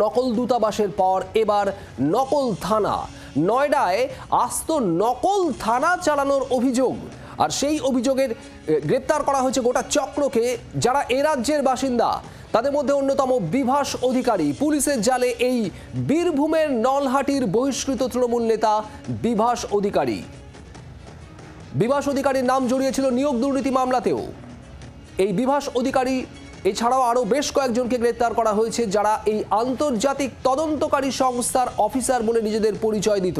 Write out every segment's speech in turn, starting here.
নকল দূতাবাসের পর এবার নকল থানা। নয়ডায় আস্ত নকল থানা চালানোর অভিযোগ, আর সেই অভিযোগের গ্রেপ্তার করা হয়েছে গোটা চক্রকে, যারা এ রাজ্যের বাসিন্দা। তাদের মধ্যে অন্যতম বিভাস অধিকারী। পুলিশের জালে এই বীরভূমের নলহাটির বহিষ্কৃত তৃণমূল নেতা বিভাস অধিকারী। বিভাস অধিকারীর নাম জড়িয়েছিল নিয়োগ দুর্নীতি মামলাতেও। এই বিভাস অধিকারী এছাড়াও আরও বেশ কয়েকজনকে গ্রেপ্তার করা হয়েছে, যারা এই আন্তর্জাতিক তদন্তকারী সংস্থার অফিসার বলে নিজেদের পরিচয় দিত।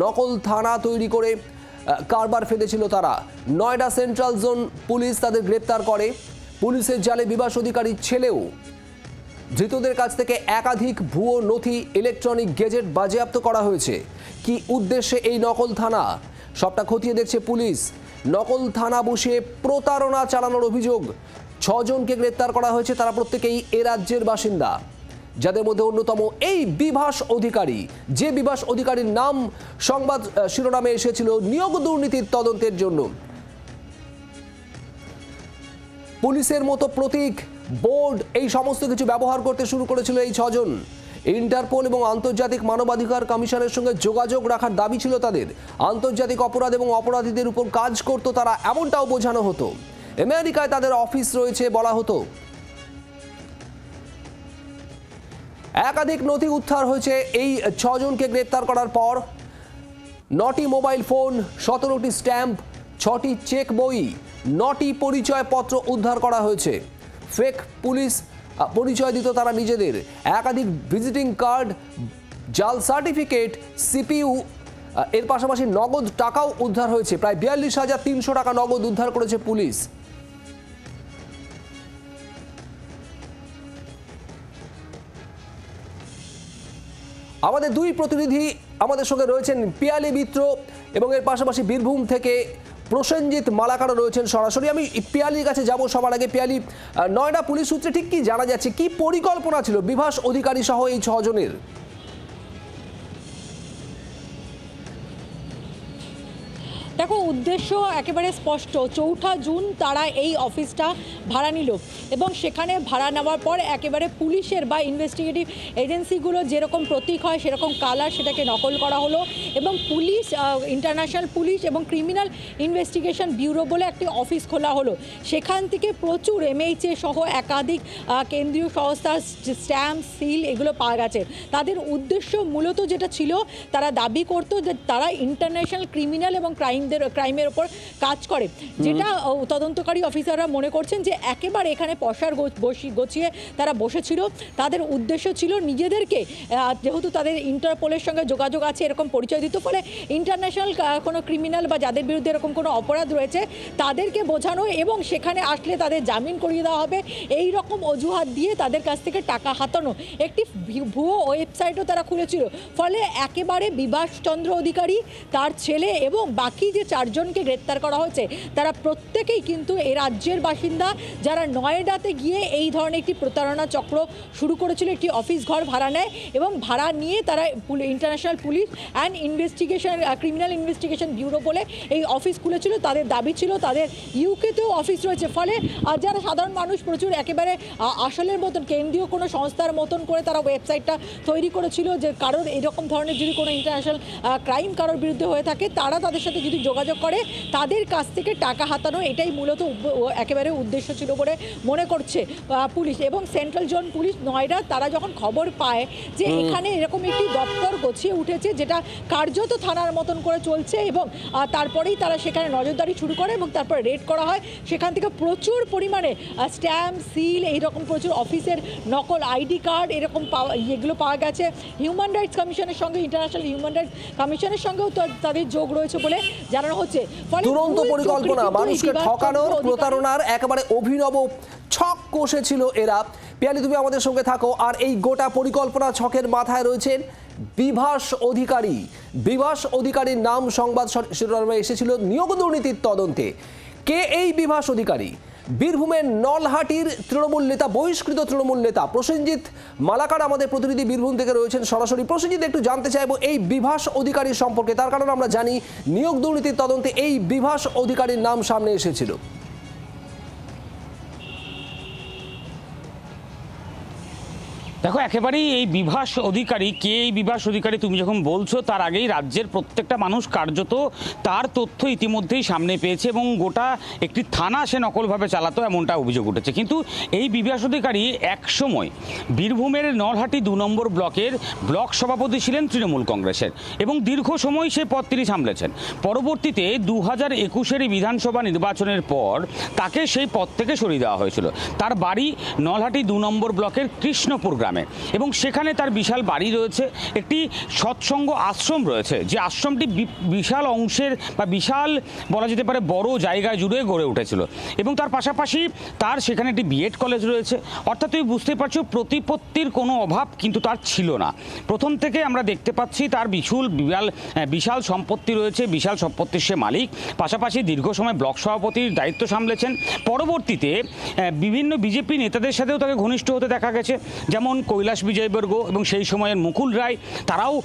নকল থানা তৈরি করে কারবার ফেলেছিল তারা। নয়ডা সেন্ট্রাল জোন পুলিশ তাদের গ্রেপ্তার করে। পুলিশের জালে বিভাস অধিকারীর ছেলেও। ধৃতদের কাছ থেকে একাধিক ভুয়ো নথি, ইলেকট্রনিক গেজেট বাজেয়াপ্ত করা হয়েছে। কি উদ্দেশ্যে এই নকল থানা, সবটা খতিয়ে দেখছে পুলিশ। নকল থানা বসিয়ে প্রতারণা চালানোর অভিযোগ। 6 জনকে গ্রেপ্তার করা হয়েছে, তারা প্রত্যেকেই এ রাজ্যের বাসিন্দা, যাদের মধ্যে অন্যতম এই বিভাস অধিকারী। যে বিভাস অধিকারীর নাম সংবাদ শিরোনামে এসেছিল নিয়োগ দুর্নীতির তদন্তের জন্য। পুলিশের মতো প্রতীক, বোর্ড, এই সমস্ত কিছু ব্যবহার করতে শুরু করেছিল এই 6 জন। ইন্টারপোল এবং আন্তর্জাতিক মানবাধিকার কমিশনের সঙ্গে যোগাযোগ রাখার দাবি ছিল তাদের। আন্তর্জাতিক অপরাধ এবং অপরাধীদের উপর কাজ করত তারা, এমনটাও বোঝানো হতো। আমেরিকায় তাদের অফিস রয়েছে বলা হতো। একাধিক নথি উদ্ধার হয়েছে এই 6 জনকে গ্রেপ্তার করার পর। 9টি মোবাইল ফোন, 17টি স্ট্যাম্প, 6টি চেক বই, 9টি পরিচয়পত্র উদ্ধার করা হয়েছে। ফেক পুলিশ পরিচয় দিত তারা নিজেদের। একাধিক ভিজিটিং কার্ড, জাল সার্টিফিকেট, সিপিইউ, এর পাশাপাশি নগদ টাকাও উদ্ধার হয়েছে। প্রায় 42,300 টাকা নগদ উদ্ধার করেছে পুলিশ। আমাদের দুই প্রতিনিধি আমাদের সঙ্গে রয়েছেন, পিয়ালি মিত্র এবং এর পাশাপাশি বীরভূম থেকে প্রসেনজিৎ মালাকারও রয়েছেন সরাসরি। আমি পিয়ালির কাছে যাব সবার আগে। পিয়ালি, নয়ডা পুলিশ সূত্রে ঠিক কি জানা যাচ্ছে, কি পরিকল্পনা ছিল বিভাস অধিকারী সহ এই 6 জনের? দেখো, উদ্দেশ্য একেবারে স্পষ্ট। 4 জুন তারা এই অফিসটা ভাড়া নিল এবং সেখানে ভাড়া নেওয়ার পর একেবারে পুলিশের বা ইনভেস্টিগেটিভ এজেন্সিগুলো যেরকম প্রতীক হয় সেরকম কালার, সেটাকে নকল করা হলো এবং পুলিশ, ইন্টারন্যাশনাল পুলিশ এবং ক্রিমিনাল ইনভেস্টিগেশন ব্যুরো বলে একটি অফিস খোলা হলো। সেখান থেকে প্রচুর MHA সহ একাধিক কেন্দ্রীয় সংস্থার স্ট্যাম্প, সিল এগুলো পাওয়া গেছে। তাদের উদ্দেশ্য মূলত যেটা ছিল, তারা দাবি করতো যে তারা ইন্টারন্যাশনাল ক্রিমিনাল এবং ক্রাইমের ওপর কাজ করে, যেটা তদন্তকারী অফিসাররা মনে করছেন যে একেবারে এখানে পয়সার গছিয়ে তারা বসেছিল। তাদের উদ্দেশ্য ছিল নিজেদেরকে, যেহেতু তাদের ইন্টারপোলের সঙ্গে যোগাযোগ আছে এরকম পরিচয় দিতে, ফলে ইন্টারন্যাশনাল কোনো ক্রিমিনাল বা যাদের বিরুদ্ধে এরকম কোনো অপরাধ রয়েছে তাদেরকে বোঝানো এবং সেখানে আসলে তাদের জামিন করিয়ে দেওয়া হবে, এই রকম অজুহাত দিয়ে তাদের কাছ থেকে টাকা হাতানো একটি ভুয়ো ওয়েবসাইটও তারা খুলেছিল। ফলে একেবারে বিভাস চন্দ্র অধিকারী, তার ছেলে এবং বাকি যে 4 জনকে গ্রেপ্তার করা হয়েছে তারা প্রত্যেকেই কিন্তু এ রাজ্যের বাসিন্দা, যারা নয়ডাতে গিয়ে এই ধরনের একটি প্রতারণা চক্র শুরু করেছিল। একটি অফিস ঘর ভাড়া নেয় এবং ভাড়া নিয়ে তারা international police and investigation, criminal investigation bureau বলে এই অফিস খুলেছিল। তাদের দাবি ছিল তাদের ইউকেতেও অফিস রয়েছে। ফলে যারা সাধারণ মানুষ প্রচুর একেবারে আসলের মতন কেন্দ্রীয় কোনো সংস্থার মতন করে তারা ওয়েবসাইটটা তৈরি করেছিল, যে কারোর এরকম ধরনের যদি কোনো ইন্টারন্যাশনাল ক্রাইম কারোর বিরুদ্ধে হয়ে থাকে তারা তাদের সাথে যদি যোগাযোগ করে তাদের কাছ থেকে টাকা হাতানো, এটাই মূলত একেবারে উদ্দেশ্য ছিল বলে মনে করছে পুলিশ। এবং সেন্ট্রাল জোন পুলিশ নয়ডা তারা যখন খবর পায় যে এখানে এরকম একটি দপ্তর গছিয়ে উঠেছে যেটা কার্যত থানার মতন করে চলছে, এবং তারপরেই তারা সেখানে নজরদারি শুরু করে এবং তারপর রেড করা হয়। সেখান থেকে প্রচুর পরিমাণে স্ট্যাম্প, সিল, এইরকম প্রচুর অফিসের নকল আইডি কার্ড এরকম এগুলো পাওয়া গেছে। হিউম্যান রাইটস কমিশনের সঙ্গে, ইন্টারন্যাশনাল হিউম্যান রাইটস কমিশনের সঙ্গেও তাদের যোগ রয়েছে বলে জানানো হচ্ছে। দুরন্ত পরিকল্পনা, মানুষকে ঠকানোর, প্রতারণার একেবারে অভিনব ছক কষেছিল এরা। পিয়ালি, তুমি আমাদের সঙ্গে থাকো। আর এই গোটা পরিকল্পনা ছকের মাথায় রয়েছেন বিভাস অধিকারী। বিভাস অধিকারীর নাম সংবাদ শিরোনামে এসেছিল নিয়োগ দুর্নীতির তদন্তে। কে এই বিভাস অধিকারী? বীরভূমের নলহাটির তৃণমূল নেতা, বহিষ্কৃত তৃণমূল নেতা প্রসেনজিৎ মালাকার আমাদের প্রতিনিধি বীরভূম থেকে রয়েছেন সরাসরি। প্রসেনজিৎ, একটু জানতে চাইবো এই বিভাস অধিকারীর সম্পর্কে, তার কারণ আমরা জানি নিয়োগ দুর্নীতির তদন্তে এই বিভাস অধিকারীর নাম সামনে এসেছিল। দেখো, একেবারেই এই বিভাস অধিকারী কে, এই বিভাস অধিকারী তুমি যখন বলছো তার আগেই রাজ্যের প্রত্যেকটা মানুষ কার্যত তার তথ্য ইতিমধ্যেই সামনে পেয়েছে এবং গোটা একটি থানা সে নকলভাবে চালাতো এমনটা অভিযোগ উঠেছে। কিন্তু এই বিভাস অধিকারী একসময় বীরভূমের নলহাটি 2 নম্বর ব্লকের ব্লক সভাপতি ছিলেন তৃণমূল কংগ্রেসের এবং দীর্ঘ সময় সে পদ তিনি সামলেছেন। পরবর্তীতে 2021-এর বিধানসভা নির্বাচনের পর তাকে সেই পদ থেকে সরিয়ে দেওয়া হয়েছিল। তার বাড়ি নলহাটি 2 নম্বর ব্লকের কৃষ্ণপুর গ্রামে এবং সেখানে তার বিশাল বাড়ি রয়েছে, একটি সৎসঙ্গ আশ্রম রয়েছে, যে আশ্রমটি বিশাল অংশের বা বিশাল বলা যেতে পারে বড় জায়গা জুড়ে গড়ে উঠেছিল এবং তার পাশাপাশি তার সেখানে একটি বিএড কলেজ রয়েছে। অর্থাৎ তুমি বুঝতে পারছো প্রতিপত্তির কোনো অভাব কিন্তু তার ছিল না। প্রথম থেকে আমরা দেখতে পাচ্ছি তার বিশাল সম্পত্তি রয়েছে, বিশাল সম্পত্তির সে মালিক, পাশাপাশি দীর্ঘ সময় ব্লক সভাপতির দায়িত্ব সামলেছেন। পরবর্তীতে বিভিন্ন বিজেপি নেতাদের সাথেও তাকে ঘনিষ্ঠ হতে দেখা গেছে, যেমন কৈলাস বিজয়বর্গ এবং সেই সময়ের মুকুল রায়, তারাও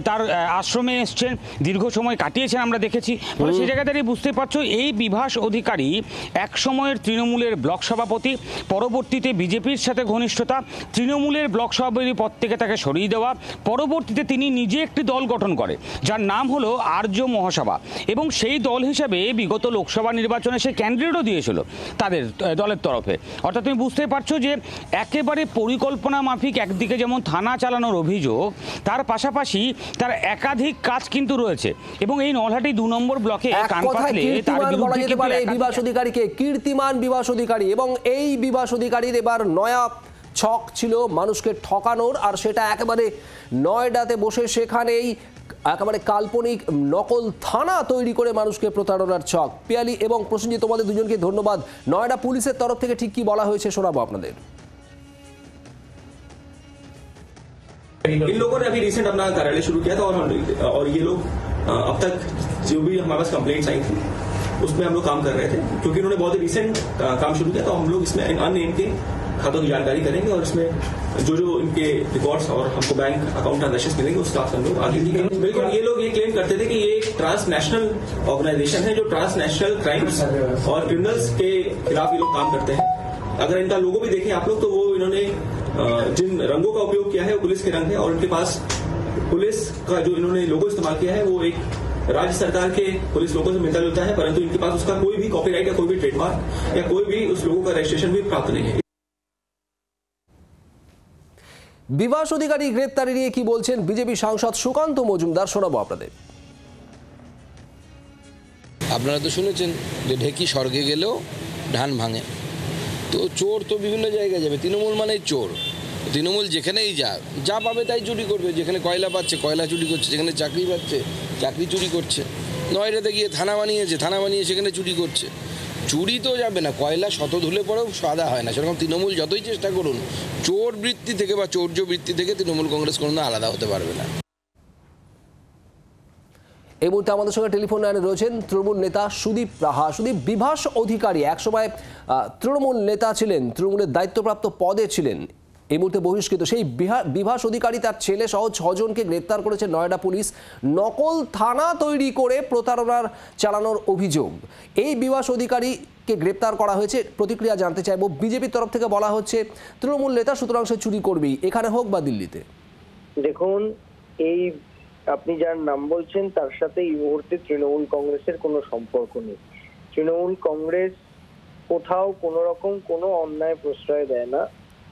তার আশ্রমে এসছেন, দীর্ঘ সময় কাটিয়েছেন আমরা দেখেছি। ফলে সেই জায়গা থেকে বুঝতে পারছো এই বিভাস অধিকারী এক সময়ের তৃণমূলের ব্লক সভাপতি, পরবর্তীতে বিজেপির সাথে ঘনিষ্ঠতা, তৃণমূলের ব্লক সভাপতি পদ থেকে তাকে সরিয়ে দেওয়া, পরবর্তীতে তিনি নিজে একটি দল গঠন করে যার নাম হলো আর্য মহাসভা এবং সেই দল হিসাবে বিগত লোকসভা নির্বাচনে সে ক্যান্ডিডেটও দিয়েছিল তাদের দলের তরফে। অর্থাৎ তুমি বুঝতে পারছো যে একেবারে পরিকল্পনা মাফিক একদিকে যেমন থানা চালানোর অভিযোগ, তার পাশাপাশি তার একাধিক কাজ কিন্তু রয়েছে এবং এই নলহাটি 2 নম্বর ব্লকে বিভাস অধিকারীকে কীর্তিমান বিভাস অধিকারী, এবং এই বিভাস অধিকারীর এবার নয়া ছক ছিল মানুষকে ঠকানোর, আর সেটা একেবারে নয়ডাতে বসে সেখানেই একেবারে কাল্পনিক নকল থানা তৈরি করে মানুষকে প্রতারণার ছক। পিয়ালি এবং প্রসেনজিৎ, তোমাদের দুজনকে ধন্যবাদ। নয়ডা পুলিশের তরফ থেকে ঠিক কি বলা হয়েছে শোনাবো আপনাদের। इन लोगों ने अभी रिसेंट अपना कार्यालय शुरू किया था और ये लोग अब तक जो भी हमारे पास कंप्लेंट्स आई थी उसमें हम लोग काम कर रहे थे, क्योंकि इन्होंने बहुत ही रिसेंट काम शुरू किया। तो हम लोग इसमें अननेम के खातों की जानकारी करेंगे और इसमें जो इनके रिकॉर्ड्स और हमको बैंक अकाउंट ट्रांजेक्शन मिलेंगे उस हिसाब से हम लोग आगे दिखेंगे। बिल्कुल, ये लोग ये क्लेम करते थे कि ये एक ट्रांसनेशनल ऑर्गेनाइजेशन है जो ट्रांसनेशनल क्राइम्स और क्रिमिनल्स के खिलाफ ये लोग काम करते हैं। अगर इनका लोगो भी देखें आप लोग तो वो इन्होंने जिन रंगों का उपयोग किया है वो पुलिस के रंग है और इनके पास पुलिस का जो इन्होंने लोगो इस्तेमाल किया है वो एक राज्य सरकार के पुलिस लोगों से मिलता जुलता है, परंतु इनके पास उसका कोई भी कॉपीराइट या कोई भी ट्रेडमार्क या कोई भी उस लोगों का रजिस्ट्रेशन भी प्राप्त नहीं है। বিভাস অধিকারী গ্রেপ্তারি নিয়ে কি বলছেন বিজেপি সাংসদ সুকান্ত মজুমদার, শোনাবো আপনাদের। আপনারা তো শুনেছেন যে ঢেকি স্বর্গে গেলেও ধান ভাঙে, তো চোর তো বিভিন্ন জায়গায় যাবে। তৃণমূল মানেই চোর। তৃণমূল যেখানেই যা পাবে তাই চুরি করবে। যেখানে কয়লা পাচ্ছে কয়লা চুরি করছে, যেখানে চাকরি পাচ্ছে চাকরি চুরি করছে। নয়ডাতে গিয়ে থানা বানিয়ে সেখানে চুরি করছে। চুরি তো যাবে না, কয়লা শত ধুলে পরেও সাদা হয় না। সেরকম তৃণমূল যতই চেষ্টা করুন, চোর বৃত্তি থেকে বা চৌর্য বৃত্তি থেকে তৃণমূল কংগ্রেস কোনো আলাদা হতে পারবে না। এই মুহূর্তে আমাদের সঙ্গে টেলিফোন লাইনে রয়েছেন তৃণমূল নেতা সুদীপ রাহা। সুদীপ, বিভাস অধিকারী একসময় তৃণমূল নেতা ছিলেন, তৃণমূলের দায়িত্বপ্রাপ্ত পদে ছিলেন, এই মুহূর্তে বহিষ্কৃত। সেই বিভাস অধিকারী তার ছেলে সহ 6 জনকে গ্রেপ্তার করেছে নয়ডা পুলিশ নকল থানা তৈরি করে প্রতারণার চালানোর অভিযোগ। এই বিভাস অধিকারীকে গ্রেপ্তার করা হয়েছে, প্রতিক্রিয়া জানতে চাইব। বিজেপির তরফ থেকে বলা হচ্ছে তৃণমূল নেতা, সুতরাং সে চুরি করবেই, এখানে হোক বা দিল্লিতে। দেখুন, এই আপনি যার নাম বলছেন তার সাথে এই মুহূর্তে তৃণমূল কংগ্রেসের কোনো সম্পর্ক নেই। তৃণমূল কংগ্রেস কোথাও কোনো রকম কোনো অন্যায় প্রশ্রয় দেয় না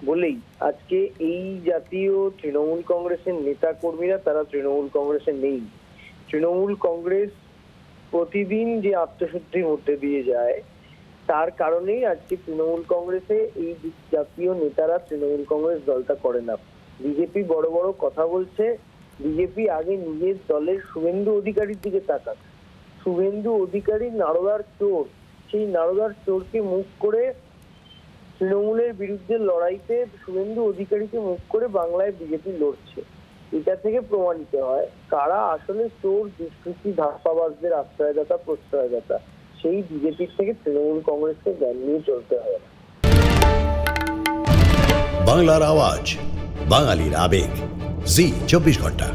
বলেই আজকে এই জাতীয় তৃণমূল কংগ্রেসের নেতা কর্মীরা তারা তৃণমূল কংগ্রেসে নেই। তৃণমূল কংগ্রেস প্রতিদিন যে আত্মশুদ্ধির মধ্যে দিয়ে যায় তার কারণেই আজকে তৃণমূল কংগ্রেসে এই জাতীয় নেতারা তৃণমূল কংগ্রেস দলটা করে না। বিজেপি বড় বড় কথা বলছে, বিজেপি আগে নিজের দলের শুভেন্দু অধিকারীর দিকে তাকাক। শুভেন্দু অধিকারী নারদার চোর, সেই নারদার চোরকে মুখ করে তৃণমূলের বিরুদ্ধে লড়াইতে শুভেন্দু অধিকারীকে মুখ করে বাংলায় বিজেপি লড়ছে। এটা থেকে প্রমাণিত হয় কারা আসলে চোর, দুষ্কৃতী, ধাপ্পাবাজদের আশ্রয়দাতা, প্রশ্রয়দাতা। সেই বিজেপির থেকে তৃণমূল কংগ্রেসকে জ্ঞান নিয়ে চলতে হবে। বাংলার আওয়াজ, বাঙালির আবেগ, জি 24 ঘন্টা।